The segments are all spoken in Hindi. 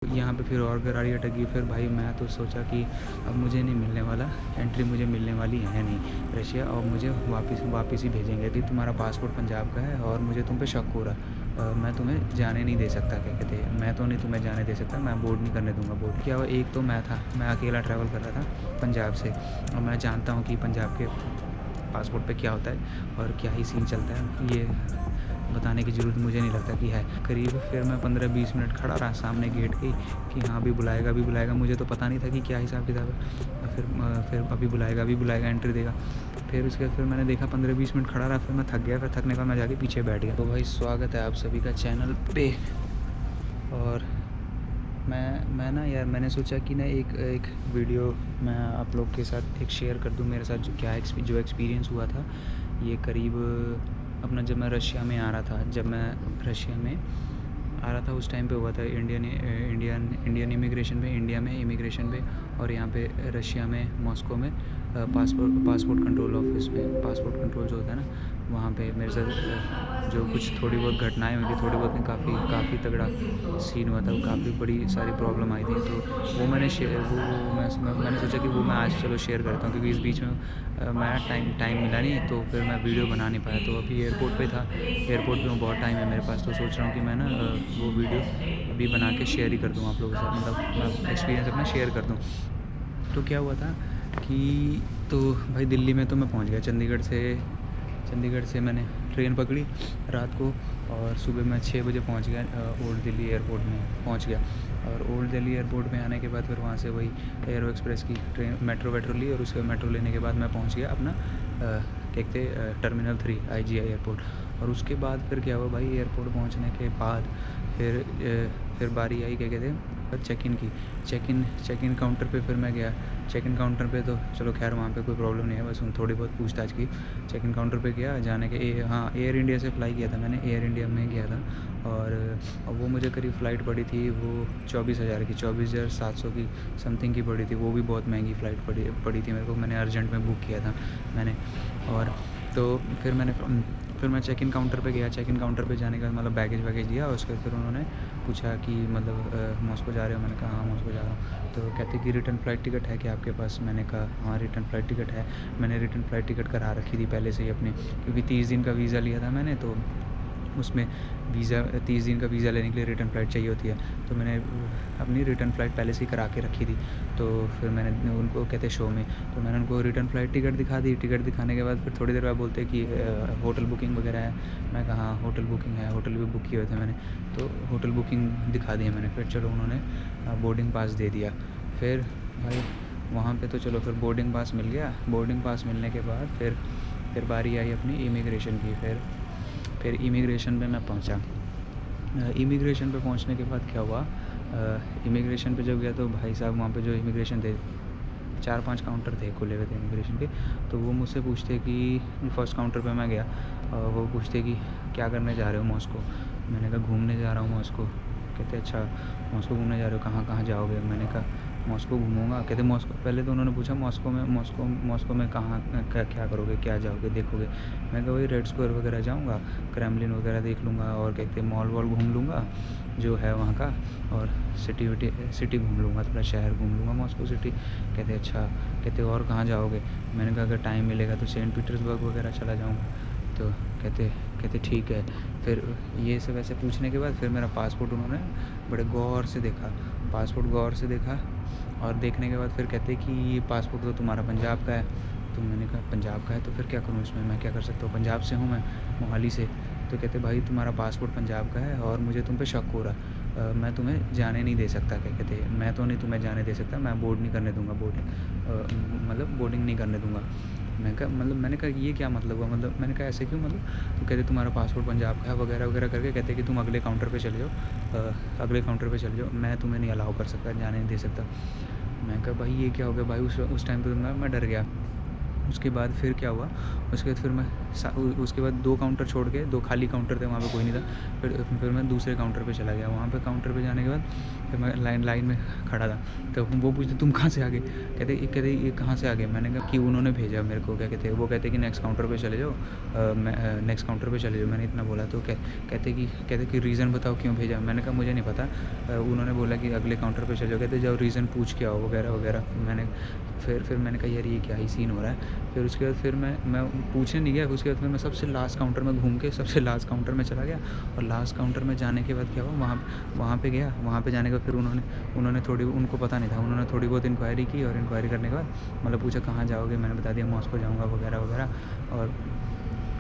यहाँ पे फिर और गाड़ी अटकी। फिर भाई मैं तो सोचा कि अब मुझे नहीं मिलने वाला, एंट्री मुझे मिलने वाली है नहीं रशिया, और मुझे वापस ही भेजेंगे कि तुम्हारा पासपोर्ट पंजाब का है और मुझे तुम पे शक हो रहा, मैं तुम्हें जाने नहीं दे सकता। क्या कहते हैं, मैं तो नहीं तुम्हें जाने दे सकता, मैं बोर्ड नहीं करने दूंगा। बोर्ड क्या हुआ, एक तो मैं था, मैं अकेला ट्रैवल कर रहा था पंजाब से, और मैं जानता हूँ कि पंजाब के पासपोर्ट पे क्या होता है और क्या ही सीन चलता है, ये बताने की ज़रूरत मुझे नहीं लगता कि है। करीब फिर मैं 15-20 मिनट खड़ा रहा सामने गेट के कि हाँ अभी बुलाएगा, मुझे तो पता नहीं था कि क्या हिसाब किताब है। फिर अभी बुलाएगा, एंट्री देगा। फिर उसके बाद फिर मैंने देखा 15-20 मिनट खड़ा रहा, फिर मैं थक गया। फिर थकने का मैं जाके पीछे बैठ गया। तो भाई स्वागत है आप सभी का चैनल पे। और मैं ना यार, मैंने सोचा कि ना एक वीडियो मैं आप लोग के साथ एक शेयर कर दूं, मेरे साथ जो एक्सपीरियंस हुआ था। ये करीब अपना जब मैं रशिया में आ रहा था, उस टाइम पे हुआ था। इंडियन इमिग्रेशन पे, इंडिया में इमिग्रेशन पे, और यहाँ पे रशिया में मॉस्को में पासपोर्ट कंट्रोल ऑफिस में, पासपोर्ट कंट्रोल जो होता है ना, वहाँ पे मेरे साथ जो कुछ थोड़ी बहुत घटनाएं हुई थी, थोड़ी बहुत नहीं, काफ़ी तगड़ा सीन हुआ था। काफ़ी बड़ी सारी प्रॉब्लम आई थी। तो वो मैंने सोचा कि वो मैं आज चलो शेयर करता हूँ, क्योंकि इस बीच में मैं टाइम मिला नहीं, तो फिर मैं वीडियो बना नहीं पाया। तो अभी एयरपोर्ट पे था, एयरपोर्ट पे बहुत टाइम है मेरे पास, तो सोच रहा हूँ कि मैं ना वो वीडियो अभी बना के शेयर ही कर दूँ आप लोगों के साथ, मतलब मैं एक्सपीरियंस अपना शेयर कर दूँ। तो क्या हुआ था कि तो भाई दिल्ली में तो मैं पहुंच गया। चंडीगढ़ से मैंने ट्रेन पकड़ी रात को, और सुबह मैं 6 बजे पहुंच गया ओल्ड दिल्ली एयरपोर्ट में पहुंच गया। और ओल्ड दिल्ली एयरपोर्ट में आने के बाद फिर वहाँ से वही एयरो एक्सप्रेस की ट्रेन मेट्रो ली, और उसके मेट्रो लेने के बाद मैं पहुँच गया अपना क्या कहते टर्मिनल 3 IGI एयरपोर्ट। और उसके बाद फिर क्या हुआ भाई, एयरपोर्ट पहुँचने के बाद फिर बारी आई क्या कहते हैं चेक इन काउंटर पे। फिर मैं गया चेक इन काउंटर पे, तो चलो खैर वहाँ पे कोई प्रॉब्लम नहीं है, बस थोड़ी बहुत पूछताछ की। चेक इन काउंटर पे गया, जाने के एयर इंडिया से फ़्लाई किया था मैंने, एयर इंडिया में गया था। और वो मुझे करीब फ़्लाइट पड़ी थी वो 24,000 की, 24,700 की समथिंग की पड़ी थी। वो भी बहुत महंगी फ़्लाइट पड़ी थी मेरे को, मैंने अर्जेंट में बुक किया था मैंने। और तो फिर मैं चेक इन काउंटर पे गया। चेक इन काउंटर पे जाने के बाद मतलब बैगेज दिया, और उसके फिर उन्होंने पूछा कि मतलब मॉस्को जा रहे हो? मैंने कहा हाँ मॉस्को जा रहा हूँ। तो कहते कि रिटर्न फ़्लाइट टिकट है क्या आपके पास? मैंने कहा हाँ रिटर्न फ़्लाइट टिकट है। मैंने रिटर्न फ़्लाइट टिकट करा रखी थी पहले से ही अपने, क्योंकि 30 दिन का वीज़ा लिया था मैंने, तो उसमें 30 दिन का वीज़ा लेने के लिए रिटर्न फ़्लाइट चाहिए होती है। तो मैंने अपनी रिटर्न फ़्लाइट पहले से ही करा के रखी थी। तो फिर मैंने उनको कहते शो में, तो मैंने उनको रिटर्न फ़्लाइट टिकट दिखा दी। टिकट दिखाने के बाद फिर थोड़ी देर बाद बोलते कि होटल बुकिंग वगैरह है। मैं कहा हाँ होटल बुकिंग है, होटल भी बुक किए हुए थे मैंने, तो होटल बुकिंग दिखा दी है मैंने। फिर चलो उन्होंने बोर्डिंग पास दे दिया। फिर भाई वहाँ पे तो चलो फिर बोर्डिंग पास मिल गया। बोर्डिंग पास मिलने के बाद फिर बारी आई अपनी इमिग्रेशन की। फिर इमिग्रेशन पे मैं पहुंचा। इमिग्रेशन पे पहुंचने के बाद क्या हुआ, इमिग्रेशन पे जब गया तो भाई साहब वहाँ पे जो इमिग्रेशन थे, 4-5 काउंटर थे खुले हुए थे इमिग्रेशन के। तो वो मुझसे पूछते कि फ़र्स्ट काउंटर पे मैं गया, वो पूछते कि क्या करने जा रहे हो मॉस्को? मैंने कहा घूमने जा रहा हूँ मॉस्को। कहते अच्छा मॉस्को घूमने जा रहे हो, कहाँ कहाँ जाओगे? मैंने कहा मॉस्को घूमूंगा। कहते मॉस्को, पहले तो उन्होंने पूछा मॉस्को में कहाँ क्या करोगे, क्या जाओगे देखोगे? मैं कहा वही रेड स्क्वायर वगैरह जाऊँगा, क्रेमलिन वगैरह देख लूँगा, और कहते मॉल वॉल घूम लूँगा जो है वहाँ का, और सिटी घूम लूँगा, थोड़ा शहर घूम लूँगा मॉस्को सिटी। कहते अच्छा, कहते और कहाँ जाओगे? मैंने कहा अगर टाइम मिलेगा तो सेंट पीटर्सबर्ग वगैरह चला जाऊँगा। तो कहते ठीक है। फिर ये सब ऐसे पूछने के बाद फिर मेरा पासपोर्ट उन्होंने बड़े गौर से देखा, और देखने के बाद फिर कहते कि ये पासपोर्ट तो तुम्हारा पंजाब का है। तो मैंने कहा पंजाब का है तो फिर क्या करूँ इसमें, मैं क्या कर सकता हूँ, पंजाब से हूँ मैं, मोहाली से। तो कहते भाई तुम्हारा पासपोर्ट पंजाब का है और मुझे तुम पे शक हो रहा, मैं तुम्हें जाने नहीं दे सकता। क्या कहते मैं तो नहीं तुम्हें जाने दे सकता, मैं बोर्ड नहीं करने दूँगा, बोर्डिंग नहीं करने दूँगा। मैंने कहा ये क्या मतलब हुआ, मतलब मैंने कहा ऐसे क्यों मतलब? तो कहते तुम्हारा पासपोर्ट पंजाब का है वगैरह वगैरह करके कहते कि तुम अगले काउंटर पे चले जाओ, मैं तुम्हें नहीं अलाउ कर सकता, जाने नहीं दे सकता। मैं कहा भाई ये क्या हो गया भाई? उस टाइम पे मैं डर गया। उसके बाद फिर क्या हुआ, उसके बाद फिर मैं उसके बाद 2 काउंटर छोड़ के, 2 खाली काउंटर थे, वहाँ पे कोई नहीं था। फिर मैं दूसरे काउंटर पे चला गया। वहाँ पे काउंटर पे जाने के बाद फिर मैं लाइन में खड़ा था। तो वो पूछते तुम कहाँ से आ गए? कहते ये कहाँ से आ गए? मैंने कहा कि उन्होंने भेजा मेरे को। क्या कहते, वो कहते कि नेक्स्ट काउंटर पे चले जाओ, नेक्स्ट काउंटर पे चले जाओ। मैंने इतना बोला तो कहते कि रीज़न बताओ क्यों भेजा। मैंने कहा मुझे नहीं पता, उन्होंने बोला कि अगले काउंटर पे चले जाओ। कहते जाओ रीज़न पूछ के आओ वगैरह वगैरह। फिर मैंने कहा यार ये क्या ही सीन हो रहा है। फिर उसके बाद फिर मैं पूछने नहीं गया। उसके बाद फिर मैं सबसे लास्ट काउंटर में घूम के सबसे लास्ट काउंटर में चला गया। और लास्ट काउंटर में जाने के बाद क्या हुआ, वहाँ पे गया। वहाँ पे जाने के बाद फिर उन्होंने थोड़ी, उनको पता नहीं था, उन्होंने थोड़ी बहुत इंक्वायरी की। और इंक्वायरी करने के बाद मतलब पूछा कहाँ जाओगे, मैंने बता दिया मॉस्को जाऊँगा वगैरह वगैरह।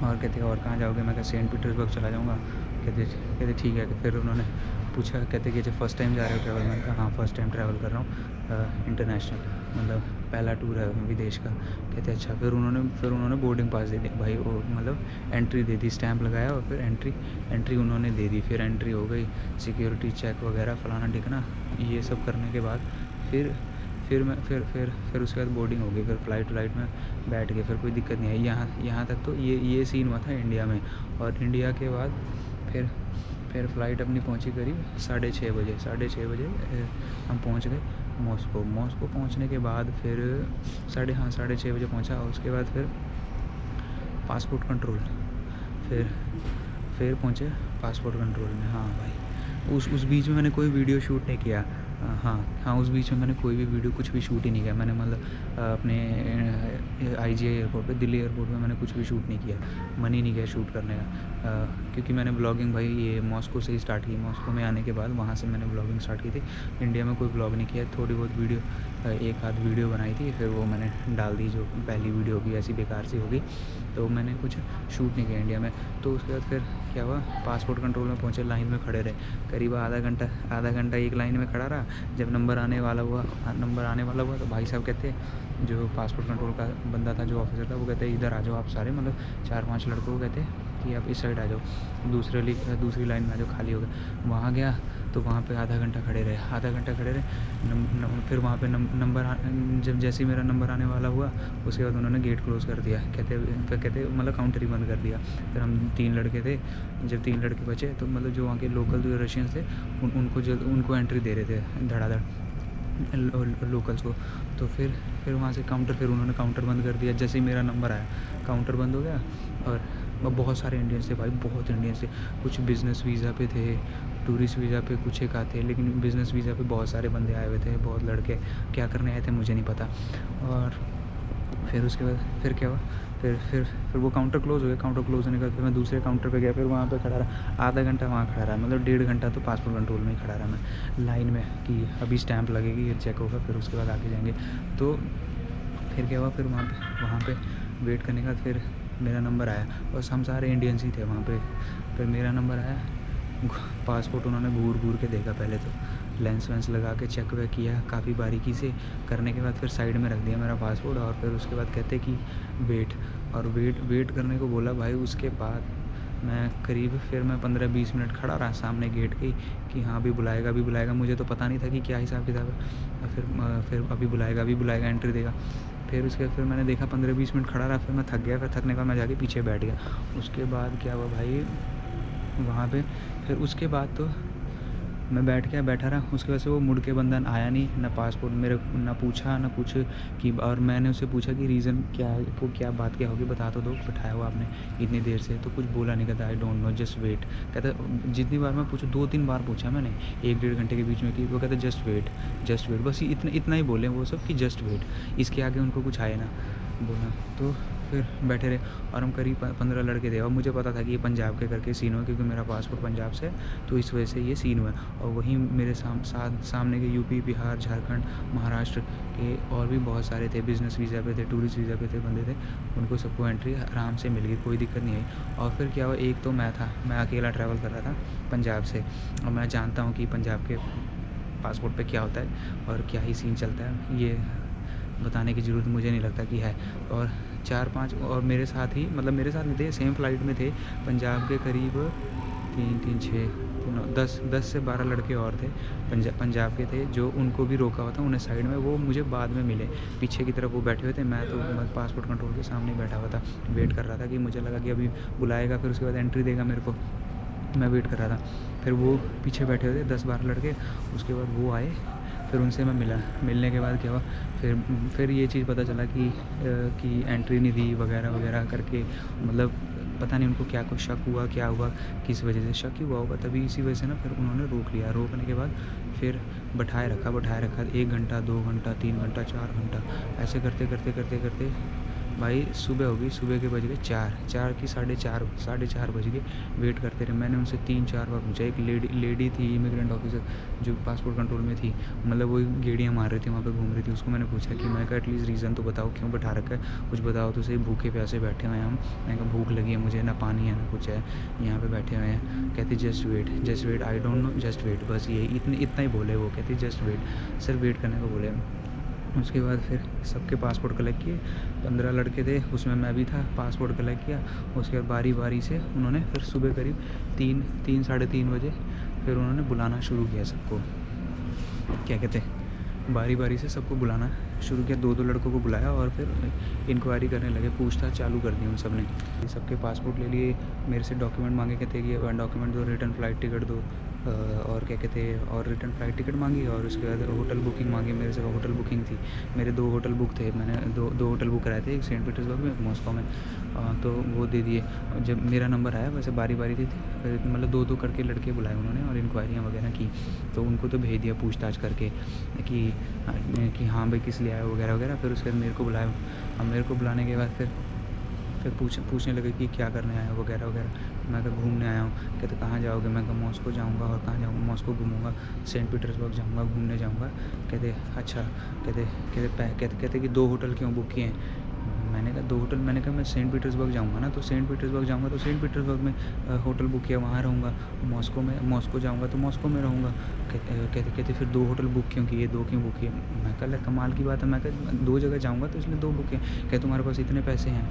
और कहते और कहाँ जाओगे, मैं कहा सेंट पीटर्सबर्ग चला जाऊँगा। कहते ठीक है। फिर उन्होंने पूछा, कहते कि जब फर्स्ट टाइम जा रहे हो ट्रैवल? मैंने कहा हाँ फर्स्ट टाइम ट्रैवल कर रहा हूँ, इंटरनेशनल, मतलब पहला टूर है विदेश का। कहते अच्छा। फिर उन्होंने बोर्डिंग पास दे दी भाई, वो मतलब एंट्री दे दी, स्टैंप लगाया और फिर एंट्री उन्होंने दे दी। फिर एंट्री हो गई, सिक्योरिटी चेक वगैरह फलाना टिकना, ये सब करने के बाद फिर उसके बाद बोर्डिंग हो गई। फिर फ्लाइट में बैठ गए। फिर कोई दिक्कत नहीं आई। यहाँ तक तो ये सीन हुआ था इंडिया में। और इंडिया के बाद फिर फ़्लाइट अपनी पहुंची करीब 6:30 बजे हम पहुंच गए मॉस्को पहुंचने के बाद फिर 6:30 बजे पहुंचा। और उसके बाद फिर पासपोर्ट कंट्रोल, फिर पहुंचे पासपोर्ट कंट्रोल में। हाँ भाई, उस बीच में मैंने कोई वीडियो शूट नहीं किया। हाँ उस बीच में मैंने कोई भी वीडियो कुछ भी शूट ही नहीं किया। मैंने मतलब अपने IGI एयरपोर्ट पे, दिल्ली एयरपोर्ट में मैंने कुछ भी शूट नहीं किया, मन ही नहीं किया शूट करने का। क्योंकि मैंने ब्लॉगिंग भाई ये मॉस्को से ही स्टार्ट की। मॉस्को में आने के बाद वहाँ से मैंने ब्लॉगिंग स्टार्ट की थी। इंडिया में कोई ब्लॉग नहीं किया, थोड़ी बहुत वीडियो, एक आध वीडियो बनाई थी, फिर वो मैंने डाल दी। जो पहली वीडियो होगी ऐसी बेकार सी होगी, तो मैंने कुछ शूट नहीं किया इंडिया में। तो उसके बाद फिर क्या हुआ, पासपोर्ट कंट्रोल में पहुँचे, लाइन में खड़े रहे करीब आधा घंटा एक लाइन में खड़ा रहा। जब नंबर आने वाला हुआ तो भाई साहब कहते, जो पासपोर्ट कंट्रोल का बंदा था, जो ऑफिसर था, वो कहते इधर आ जाओ आप सारे, मतलब 4-5 लड़कों को कहते कि आप इस साइड आ जाओ, दूसरी लाइन में आ जाओ, खाली हो गया। वहाँ गया तो वहाँ पे आधा घंटा खड़े रहे। फिर वहाँ पे नंबर जब जैसे ही मेरा नंबर आने वाला हुआ, उसके बाद उन्होंने गेट क्लोज़ कर दिया। कहते मतलब काउंटर ही बंद कर दिया। फिर हम 3 लड़के थे। जब 3 लड़के बचे तो मतलब जो वहाँ के लोकल जो रशियंस थे, उनको एंट्री दे रहे थे धड़ाधड़ लोकल्स को। तो फिर वहाँ से उन्होंने काउंटर बंद कर दिया। जैसे ही मेरा नंबर आया, काउंटर बंद हो गया। और बहुत सारे इंडियंस थे भाई, बहुत इंडियंस थे। कुछ बिज़नेस वीज़ा पे थे, टूरिस्ट वीज़ा पे कुछ एक आते, लेकिन बिज़नेस वीज़ा पे बहुत सारे बंदे आए हुए थे, बहुत लड़के। क्या करने आए थे मुझे नहीं पता। और फिर उसके बाद फिर क्या हुआ, फिर वो काउंटर क्लोज़ हो गया। काउंटर क्लोज़ होने के बाद फिर मैं दूसरे काउंटर पे गया। फिर वहाँ पे खड़ा रहा आधा घंटा, वहाँ खड़ा रहा, मतलब 1.5 घंटा तो पासपोर्ट कंट्रोल में ही खड़ा रहा मैं लाइन में, कि अभी स्टैंप लगेगी, ये चेक होगा, फिर उसके बाद आगे जाएंगे। तो फिर क्या हुआ, फिर वहाँ पे वेट करने के बाद फिर मेरा नंबर आया। और हम सारे इंडियंस ही थे वहाँ पे। फिर मेरा नंबर आया, पासपोर्ट उन्होंने घूर के देखा। पहले तो लेंस वेंस लगा के चेक वेक किया काफ़ी बारीकी से। करने के बाद फिर साइड में रख दिया मेरा पासपोर्ट। और फिर उसके बाद कहते कि वेट करने को बोला भाई। उसके बाद मैं करीब फिर मैं 15-20 मिनट खड़ा रहा सामने गेट के, कि हाँ अभी बुलाएगा। मुझे तो पता नहीं था कि क्या हिसाब किताब है। फिर अभी बुलाएगा, एंट्री देगा। फिर उसके बाद फिर मैंने देखा 15-20 मिनट खड़ा रहा। फिर मैं थक गया। फिर थकने के बाद मैं जाके पीछे बैठ गया। उसके बाद क्या हुआ भाई, वहाँ पे फिर उसके बाद तो मैं बैठा रहा। उसके वजह से वो मुड़ के बंदा आया नहीं, ना पासपोर्ट मेरे ना पूछा ना कुछ कि। और मैंने उससे पूछा कि रीज़न क्या है, वो क्या बात क्या होगी, बता तो दो, बिठाया हुआ आपने इतनी देर से। तो कुछ बोला नहीं, कहता I don't know, just wait. कहता जितनी बार मैं पूछा, 2-3 बार पूछा मैंने 1-1.5 घंटे के बीच में, कि वो कहता जस्ट वेट। बस इतना ही बोले वो सब, कि जस्ट वेट। इसके आगे उनको कुछ आए ना बोला। तो फिर बैठे रहे। और हम करीब 15 लड़के थे। और मुझे पता था कि ये पंजाब के करके सीन हुआ, क्योंकि मेरा पासपोर्ट पंजाब से है, तो इस वजह से ये सीन हुआ। और वहीं मेरे सामने के यूपी, बिहार, झारखंड, महाराष्ट्र के और भी बहुत सारे थे। बिज़नेस वीज़ा पे थे, टूरिस्ट वीज़ा पे थे बंदे थे। उनको सबको एंट्री आराम से मिल गई, कोई दिक्कत नहीं आई। और फिर क्या हुआ, एक तो मैं अकेला ट्रैवल कर रहा था पंजाब से। और मैं जानता हूँ कि पंजाब के पासपोर्ट पे क्या होता है और क्या ही सीन चलता है, ये बताने की ज़रूरत मुझे नहीं लगता कि है। और 4-5 और मेरे साथ नहीं थे, सेम फ़्लाइट में थे पंजाब के करीब 3-6 कि 10 से 12 लड़के और थे, पंजाब के थे, जो उनको भी रोका हुआ था उन्हें साइड में। वो मुझे बाद में मिले, पीछे की तरफ वो बैठे हुए थे, मैं तो पासपोर्ट कंट्रोल के सामने बैठा हुआ था, वेट कर रहा था कि मुझे लगा कि अभी बुलाएगा, फिर उसके बाद एंट्री देगा मेरे को। मैं वेट कर रहा था, फिर वो पीछे बैठे हुए थे 10-12 लड़के। उसके बाद वो आए, फिर उनसे मैं मिला। मिलने के बाद क्या हुआ, फिर ये चीज़ पता चला कि एंट्री नहीं दी वगैरह वगैरह करके, मतलब पता नहीं उनको क्या कुछ शक हुआ, क्या हुआ, किस वजह से शक ही हुआ होगा, तभी इसी वजह से ना फिर उन्होंने रोक लिया। रोकने के बाद फिर बैठाए रखा 1 घंटा, 2 घंटा, 3 घंटा, 4 घंटा, ऐसे करते करते करते करते भाई सुबह हो गई। सुबह के बज गए 4 की 4:30 बज गए। वेट करते रहे। मैंने उनसे 3-4 बार पूछा। एक लेडी थी इमिग्रेंट ऑफिसर जो पासपोर्ट कंट्रोल में थी, मतलब वो गेड़ियाँ मार रही थी, वहाँ पे घूम रही थी। उसको मैंने पूछा कि मैं कहा एटलीस्ट रीज़न तो बताओ, क्यों बैठा रखा है, कुछ बताओ तो सही, भूखे प्यासे बैठे हुए हैं हम। मैंने कहा भूख लगी है मुझे, ना पानी है ना कुछ है, यहाँ पे बैठे हुए हैं। कहती just wait, I don't know, just wait, बस यही इतना ही बोले वो। कहती जस्ट वेट, सर वेट करने को बोले। उसके बाद फिर सबके पासपोर्ट कलेक्ट किए, 15 लड़के थे, उसमें मैं भी था। पासपोर्ट कलेक्ट किया, उसके बाद बारी बारी से उन्होंने फिर सुबह करीब 3 साढ़े 3 बजे फिर उन्होंने बुलाना शुरू किया सबको, क्या कहते हैं, बारी बारी से सबको बुलाना शुरू किया। 2-2 लड़कों को बुलाया और फिर इंक्वायरी करने लगे, पूछताछ चालू कर दी उन सब ने। सबके पासपोर्ट ले लिए, मेरे से डॉक्यूमेंट मांगे, कहते कि डॉक्यूमेंट दो, रिटर्न फ़्लाइट टिकट दो, और क्या कहते हैं, और रिटर्न फ़्लाइट टिकट मांगी, और उसके बाद होटल बुकिंग मांगी। मेरे से होटल बुकिंग थी, मेरे 2 होटल बुक थे, मैंने दो होटल बुक कराए थे, एक सेंट पीटर्सबर्ग में, एक मॉस्को में, तो वो दे दिए। जब मेरा नंबर आया वैसे बारी बारी थी, मतलब 2-2 करके लड़के बुलाए उन्होंने और इंक्वायरियाँ वगैरह की। तो उनको तो भेज दिया पूछताछ करके कि हाँ भाई किस लिए आए वगैरह वगैरह। फिर उसके बाद मेरे को बुलाया। अब मेरे को बुलाने के बाद फिर पूछने लगे कि क्या करने आए हो वगैरह वगैरह। मैं कहा घूमने आया हूँ। कहते कहाँ जाओगे? मैं कहा मॉस्को जाऊँगा। और कहाँ जाऊँगा? मॉस्को घूमूंगा, सेंट पीटर्सबर्ग जाऊँगा, घूमने जाऊँगा। कहते अच्छा। कहते कि 2 होटल क्यों बुक किए हैं? मैंने कहा 2 होटल। मैंने कहा मैं सेंट पीटर्सबर्ग जाऊँगा ना, तो सेंट पीटर्सबर्ग जाऊँगा तो सेंट पीटर्सबर्ग में होटल बुक किया, वहाँ रहूँगा। मॉस्को जाऊँगा तो मॉस्को में रहूँगा। कहते फिर 2 होटल बुक क्यों किए, 2 क्यों बुक किए? मैं कहा कमाल की बात है। मैं कहा 2 जगह जाऊँगा तो इसलिए 2 बुक किए। कहते तुम्हारे पास इतने पैसे हैं?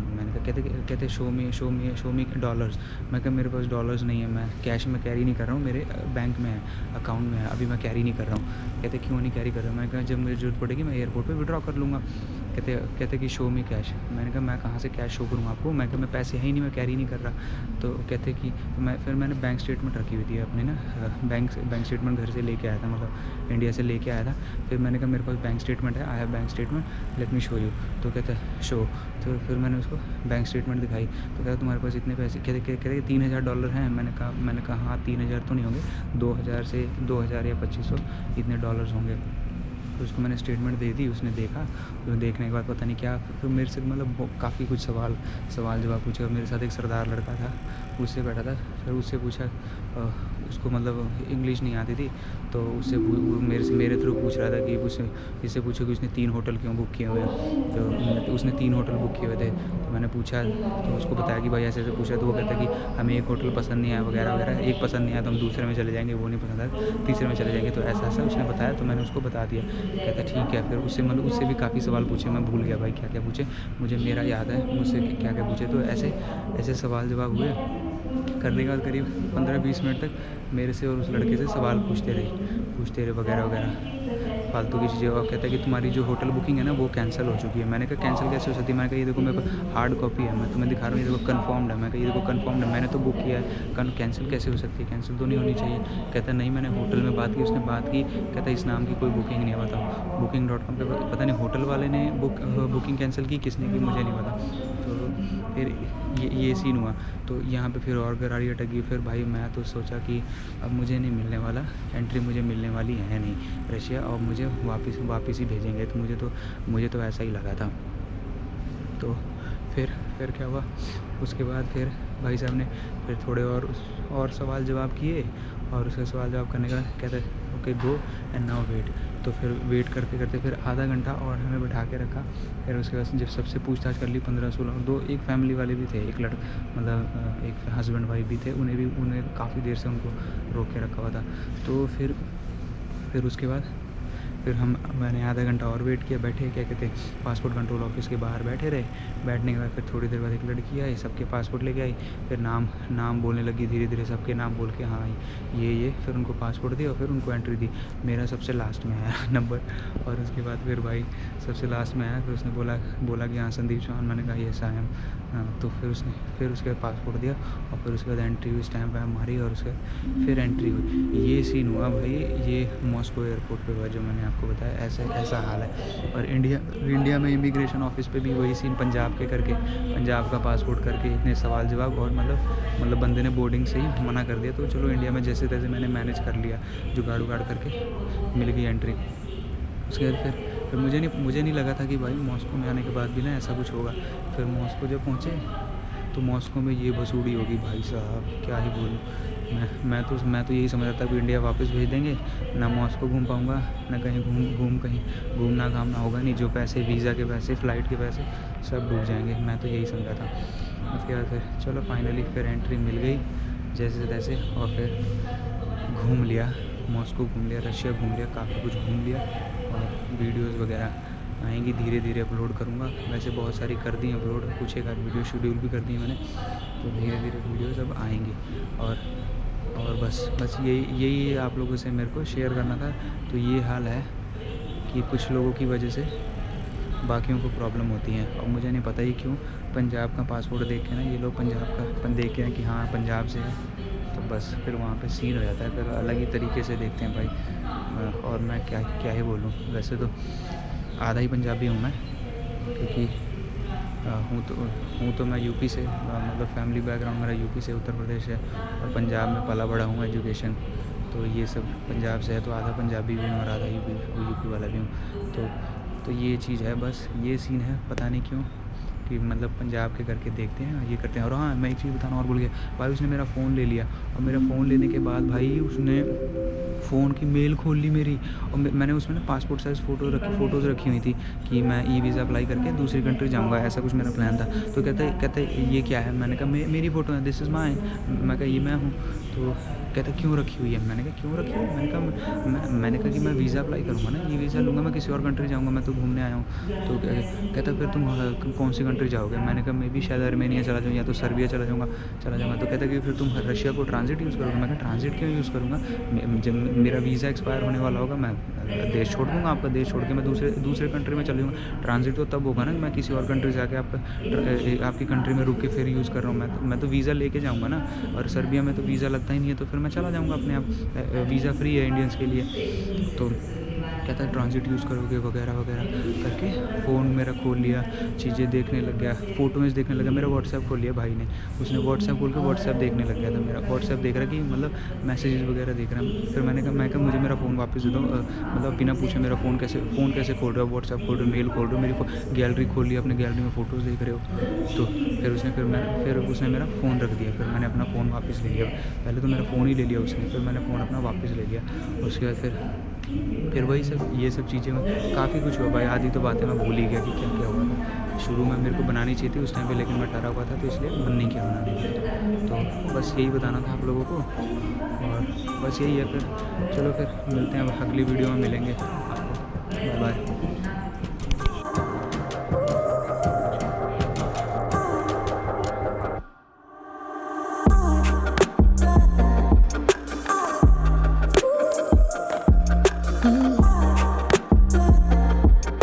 मैंने कहा कहते शो मी डॉलर्स। मैं कहा मेरे पास डॉलर्स नहीं है, मैं कैश में कैरी नहीं कर रहा हूँ, मेरे बैंक में है, अकाउंट में है, अभी मैं कैरी नहीं कर रहा हूँ। कहते क्यों नहीं कैरी कर रहा हूँ? मैं कहा जब मुझे ज़रूरत पड़ेगी मैं एयरपोर्ट पे विड्रॉ कर लूँगा। कहते कि शो मी कैश। मैंने कहा मैं कहाँ से कैश शो करूँ आपको? मैं कहा मैं पैसे है ही नहीं, मैं कैरी नहीं कर रहा। तो कहते कि फिर मैंने बैंक स्टेटमेंट रखी हुई थी अपनी ना, बैंक स्टेटमेंट घर से लेके आया था, मतलब इंडिया से लेके आया था। फिर मैंने कहा मेरे पास बैंक स्टेटमेंट है, I have bank statement, let me show you. तो कहता है शो। तो फिर मैंने उसको बैंक स्टेटमेंट दिखाई। तो कहता तुम्हारे पास इतने पैसे? कहते $3000 हैं। मैंने कहा हाँ 3000 तो नहीं होंगे, 2000 या 2500 इतने डॉलर्स होंगे। तो उसको मैंने स्टेटमेंट दे दी। उसने देखा, तो देखने के बाद पता नहीं क्या फिर मेरे से मतलब काफ़ी कुछ सवाल जवाब पूछे। और मेरे साथ एक सरदार लड़का था, उससे बैठा था। फिर उससे पूछा, उसको मतलब इंग्लिश नहीं आती थी, तो उससे मेरे थ्रू पूछ रहा था कि इससे पूछो कि उसने 3 होटल क्यों बुक किए हुए हैं। तो उसने 3 होटल बुक किए हुए थे। तो मैंने पूछा, तो उसको बताया कि भाई ऐसे पूछा। तो वो कहता कि हमें एक होटल पसंद नहीं आया वगैरह वगैरह, एक पसंद नहीं आया तो हम दूसरे में चले जाएंगे, वो नहीं पसंद आया तीसरे में चले जाएंगे। तो ऐसा उसने बताया, तो मैंने उसको बता दिया। कहता ठीक है। फिर उससे भी काफ़ी सवाल पूछे, मैं भूल गया भाई क्या क्या पूछे, मुझे मेरा याद है मुझसे क्या क्या पूछे। तो ऐसे सवाल जवाब हुए। करने के बाद करीब 15-20 मिनट तक मेरे से और उस लड़के से सवाल पूछते रहे वगैरह वगैरह फालतू की चीज़ें। और कहता है कि तुम्हारी जो होटल बुकिंग है ना वो कैंसिल हो चुकी है। मैंने कहा कैंसिल कैसे हो सकती है? मैंने कहा ये देखो मेरे पास हार्ड कॉपी है, मैं तुम्हें दिखा रहा हूँ, ये देखो कन्फर्म्ड है। मैं कहा ये देखो कन्फर्म्ड है, मैंने तो बुक किया है, कैंसिल कैसे हो सकती है? कैंसिल तो नहीं होनी चाहिए। कहता नहीं मैंने होटल में बात की, उसने बात की। कहता इस नाम की कोई बुकिंग नहीं है, बताओ booking.com पे पता नहीं होटल वाले ने बुकिंग कैंसिल की, किसने की मुझे नहीं पता। तो फिर ये सीन हुआ। तो यहाँ पे फिर और गाड़ी अटकी। फिर भाई मैं तो सोचा कि अब मुझे नहीं मिलने वाला, एंट्री मुझे मिलने वाली है नहीं रशिया, और मुझे वापस ही भेजेंगे। तो मुझे तो ऐसा ही लगा था। तो फिर क्या हुआ, उसके बाद फिर भाई साहब ने फिर थोड़े और सवाल जवाब किए। और उसके सवाल जवाब करने के बाद कहते okay go and now wait. तो फिर वेट करते करते फिर आधा घंटा और हमें बैठा के रखा। फिर उसके बाद जब सबसे पूछताछ कर ली 15-16, एक फैमिली वाले भी थे, एक मतलब एक हस्बैंड वाइफ भी थे, उन्हें काफ़ी देर से उनको रोक के रखा हुआ था। तो फिर उसके बाद फिर मैंने आधा घंटा और वेट किया, बैठे क्या कहते हैं पासपोर्ट कंट्रोल ऑफिस के बाहर बैठे रहे। बैठने के बाद फिर थोड़ी देर बाद एक लड़की आई, सबके पासपोर्ट लेके आई। फिर नाम बोलने लगी, धीरे धीरे सबके नाम बोल के, हाँ ये फिर उनको पासपोर्ट दिया और फिर उनको एंट्री दी। मेरा सबसे लास्ट में आया नंबर। और उसके बाद फिर भाई सबसे लास्ट में आया। फिर उसने बोला कि हाँ संदीप चौहान। मैंने कहा यस आई एम। तो फिर उसके बाद पासपोर्ट दिया और फिर उसके बाद एंट्री हुई, स्टैम्प वैम्प मारी और उसके फिर एंट्री हुई। ये सीन हुआ भाई, ये मॉस्को एयरपोर्ट पे हुआ जो मैंने आपको बताया। ऐसा हाल है। और इंडिया में इमिग्रेशन ऑफिस पे भी वही सीन, पंजाब के करके, पंजाब का पासपोर्ट करके इतने सवाल जवाब। और मतलब बंदे ने बोर्डिंग से ही मना कर दिया। तो चलो इंडिया में जैसे तैसे मैंने मैनेज कर लिया, जुगाड़ उगाड़ करके मिल गई एंट्री। उसके बाद फिर मुझे नहीं लगा था कि भाई मॉस्को में आने के बाद भी ना ऐसा कुछ होगा। फिर मॉस्को जब पहुँचे तो मॉस्को में ये बसूड़ी होगी भाई साहब, क्या ही बोलूँ। मैं तो यही समझ रहा था कि इंडिया वापस भेज देंगे, ना मॉस्को घूम पाऊँगा, ना कहीं घूमना घामना होगा नहीं। जो पैसे, वीज़ा के पैसे, फ़्लाइट के पैसे सब डूब जाएंगे। मैं तो यही समझा था। उसके बाद फिर चलो फाइनली फिर एंट्री मिल गई जैसे तैसे। और फिर घूम लिया, मॉस्को घूम लिया, रशिया घूम लिया, काफ़ी कुछ घूम लिया। और वीडियोज़ वगैरह आएंगी, धीरे धीरे अपलोड करूँगा। वैसे बहुत सारी कर दी अपलोड, कुछ एक आध वीडियो शेड्यूल भी कर दी मैंने। तो धीरे धीरे वीडियोज़ अब आएंगी। और बस यही आप लोगों से मेरे को शेयर करना था। तो ये हाल है कि कुछ लोगों की वजह से बाकियों को प्रॉब्लम होती है। और मुझे नहीं पता ही क्यों, पंजाब का पासपोर्ट देख के ना ये लोग पंजाब का देख के कि हाँ पंजाब से है, तो बस फिर वहाँ पे सीन हो जाता है। फिर अलग ही तरीके से देखते हैं भाई। और मैं क्या ही बोलूँ। वैसे तो आधा ही पंजाबी हूँ मैं, क्योंकि हूँ तो मैं यूपी से, मतलब फैमिली बैकग्राउंड मेरा यूपी से, उत्तर प्रदेश है। और पंजाब में पला बड़ा हूँ, एजुकेशन तो ये सब पंजाब से है। तो आधा पंजाबी भी हूँ और आधा यूपी वाला भी हूँ। तो ये चीज़ है, बस ये सीन है। पता नहीं क्यों कि मतलब पंजाब के करके देखते हैं, ये करते हैं। और हाँ, मैं एक चीज़ बताना और भूल गया भाई, उसने मेरा फ़ोन ले लिया। और मेरा फ़ोन लेने के बाद भाई उसने फ़ोन की मेल खोल ली मेरी। और मैंने उसमें ना पासपोर्ट साइज़ फ़ोटोज़ रखी हुई थी कि मैं वीज़ा अप्लाई करके दूसरी कंट्री जाऊँगा, ऐसा कुछ मेरा प्लान था। तो कहते ये क्या है? मैंने कहा मेरी फ़ोटो है, दिस इज़ माइन। मैं कहा ये मैं हूँ। तो कहता क्यों रखी हुई है? मैंने कहा क्यों रखी हुई है? मैंने कहा कि मैं वीज़ा अप्लाई करूँगा ना, ये वीज़ा लूँगा, मैं किसी और कंट्री जाऊँगा, मैं तो घूमने आया हूँ। तो कहता फिर तुम कौन सी कंट्री जाओगे? मैंने कहा मैं भी शायद अर्मेनिया चला जाऊँ या तो सर्बिया चला जाऊँगा। तो कहता कि फिर तुम रशिया को ट्रांजिट यूज़ करोगे? मैं कहा ट्रांजिट क्यों यूज़ करूँगा? जब मेरा वीज़ा एक्सपायर होने वाला होगा, मैं देश छोड़ दूँगा, आपका देश छोड़ के मैं दूसरे कंट्री में चल जाऊँगा। ट्रांजिट तो तब होगा ना मैं किसी और कंट्री से आके आपकी कंट्री में रुक के फिर यूज़ कर रहा हूँ। मैं तो वीज़ा लेके जाऊँगा ना। और सर्बिया में तो वीज़ा लगता ही नहीं है, तो फिर मैं चला जाऊँगा अपने आप। वीज़ा फ्री है इंडियंस के लिए। तो कहता है ट्रांजिट यूज़ करोगे वगैरह वगैरह करके फ़ोन मेरा खोल लिया, चीज़ें देखने लग गया, फ़ोटोज़ देखने लगा। मेरा व्हाट्सएप खोल लिया भाई ने, उसने व्हाट्सएप खोल के व्हाट्सएप देखने लग गया था। मेरा व्हाट्सएप देख रहा कि मतलब मैसेजेस वगैरह देख रहा है। फिर मैंने कहा मुझे मेरा फ़ोन वापस दे दो। मतलब बिना पूछे मेरा फ़ोन कैसे खोल रहे हो? व्हाट्सएप खोल रहे हो, मेल खोल रहे हो, मेरी गैलरी खोल लिया, अपनी गैलरी में फ़ोटोज़ देख रहे हो। तो फिर उसने मेरा फ़ोन रख दिया। फिर मैंने अपना फ़ोन वापस ले लिया। पहले तो मेरा फ़ोन ही ले लिया उसने, फिर मैंने फ़ोन अपना वापस ले लिया। उसके बाद फिर वही सब, ये सब चीज़ें काफ़ी कुछ हुआ भाई। आधी तो बातें मैं भूल ही गया कि क्या क्या हुआ था। शुरू में मेरे को बनानी चाहिए थी उस टाइम पे, लेकिन मैं डरा हुआ था तो इसलिए मन नहीं किया बनाने के। तो बस यही बताना था आप लोगों को। और बस यही है। फिर चलो फिर मिलते हैं, अगली वीडियो में मिलेंगे आपको। बाय।